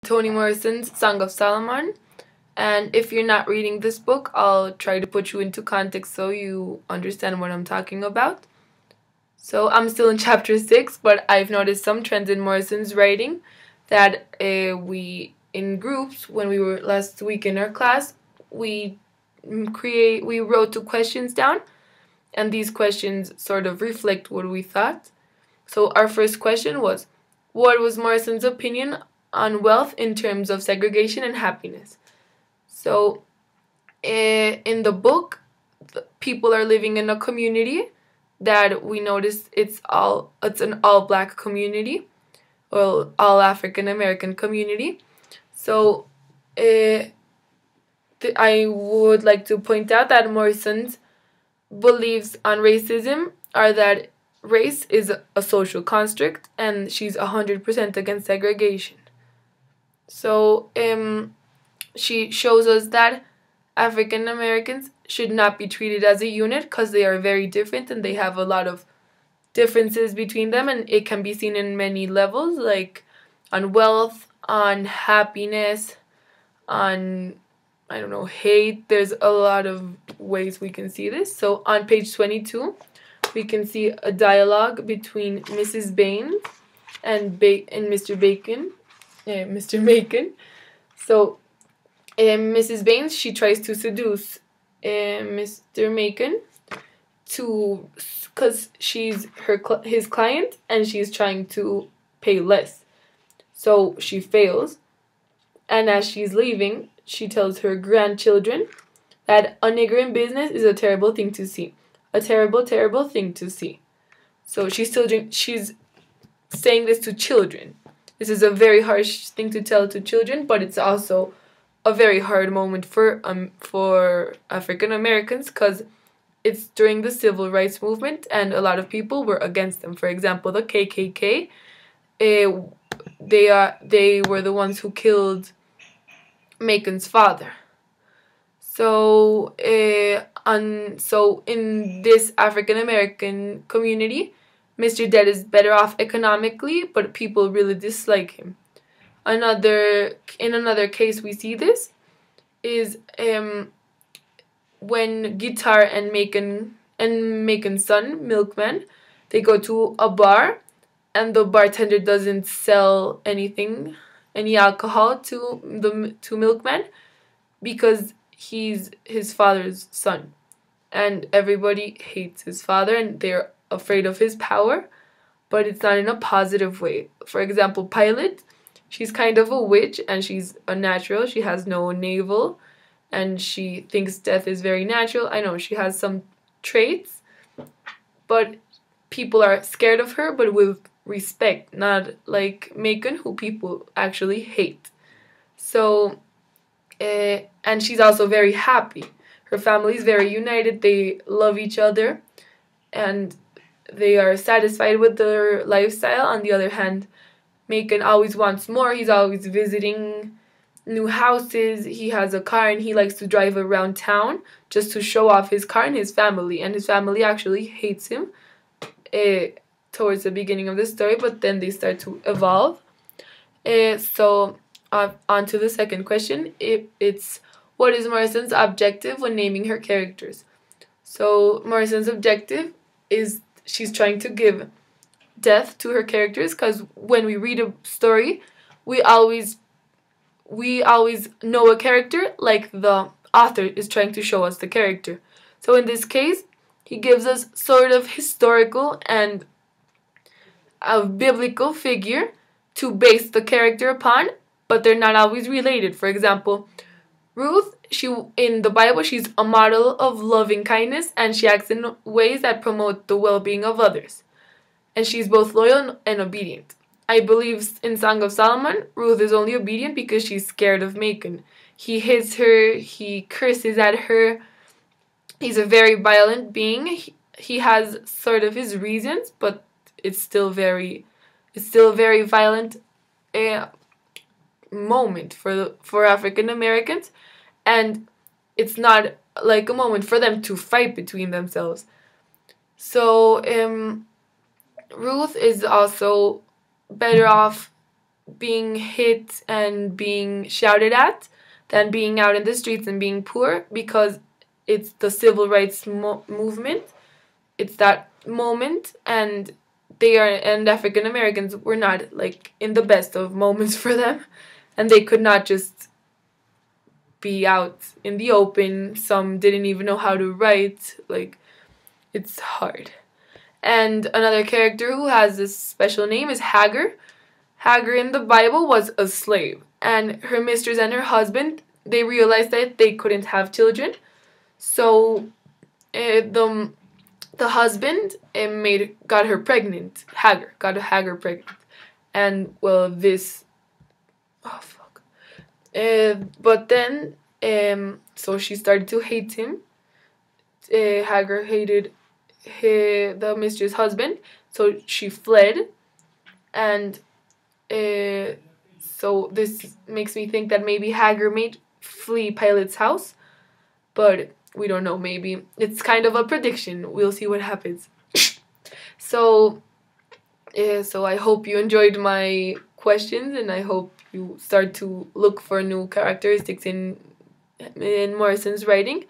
Toni Morrison's Song of Solomon. And if you're not reading this book, I'll try to put you into context so you understand what I'm talking about. So I'm still in chapter 6, but I've noticed some trends in Morrison's writing that we, in groups, when we were last week in our class, we wrote 2 questions down, and these questions sort of reflect what we thought. So our first question was, what was Morrison's opinion on wealth in terms of segregation and happiness? So in the book, people are living in a community that we noticed it's an all black community, well, all African American community. So I would like to point out that Morrison's beliefs on racism are that race is a social construct, and she's 100% against segregation. So she shows us that African Americans should not be treated as a unit because they are very different and they have a lot of differences between them, and it can be seen in many levels, like on wealth, on happiness, on, I don't know, hate. There's a lot of ways we can see this. So on page 22, we can see a dialogue between Mrs. Baines and Mr. Bacon. Mr. Macon. So Mrs. Baines, she tries to seduce Mr. Macon because she's his client and she's trying to pay less. So she fails, and as she's leaving, she tells her grandchildren that a nigger in business is a terrible thing to see. A terrible, terrible thing to see. So she's saying this to children. This is a very harsh thing to tell to children, but it's also a very hard moment for African Americans because it's during the civil rights movement and a lot of people were against them. For example, the KKK, they were the ones who killed Macon's father. So in this African American community, Mr. Dead is better off economically, but people really dislike him. In another case we see this is when Guitar and Macon's son, Milkman, they go to a bar and the bartender doesn't sell any alcohol to Milkman because he's his father's son. And everybody hates his father and they're afraid of his power, but it's not in a positive way. For example, Pilot, she's kind of a witch and she's a natural. She has no navel and she thinks death is very natural. I know she has some traits, but people are scared of her, but with respect, not like Macon, who people actually hate. So, and she's also very happy. Her family is very united. They love each other and they are satisfied with their lifestyle. On the other hand, Macon always wants more. He's always visiting new houses. He has a car and he likes to drive around town just to show off his car and his family. And his family actually hates him towards the beginning of the story, but then they start to evolve. So on to the second question. It's what is Morrison's objective when naming her characters? So Morrison's objective is she's trying to give depth to her characters because when we read a story, we always know a character like the author is trying to show us the character. So in this case, he gives us sort of historical and a biblical figure to base the character upon, but they're not always related. For example, Ruth, in the Bible, she's a model of loving kindness and she acts in ways that promote the well-being of others. And she's both loyal and obedient. I believe in Song of Solomon, Ruth is only obedient because she's scared of Macon. He hits her, he curses at her. He's a very violent being. He has sort of his reasons, but it's still a very violent moment for African Americans, and it's not like a moment for them to fight between themselves. So Ruth is also better off being hit and being shouted at than being out in the streets and being poor, because it's the civil rights movement. It's that moment, and African Americans were not like in the best of moments for them, and they could not just be out in the open. Some didn't even know how to write. Like, it's hard. And another character who has this special name is Hagar. Hagar in the Bible was a slave, and her mistress and her husband, they realized that they couldn't have children. So the husband got her pregnant. Hagar got Hagar pregnant, and well, this, oh fuck. But then so she started to hate him. Hagar hated the mistress' husband, so she fled, and so this makes me think that maybe Hagar made flee Pilate's house, but we don't know. Maybe it's kind of a prediction. We'll see what happens. So I hope you enjoyed my questions, and I hope you start to look for new characteristics in Morrison's writing.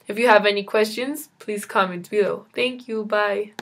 If you have any questions, please comment below. Thank you. Bye.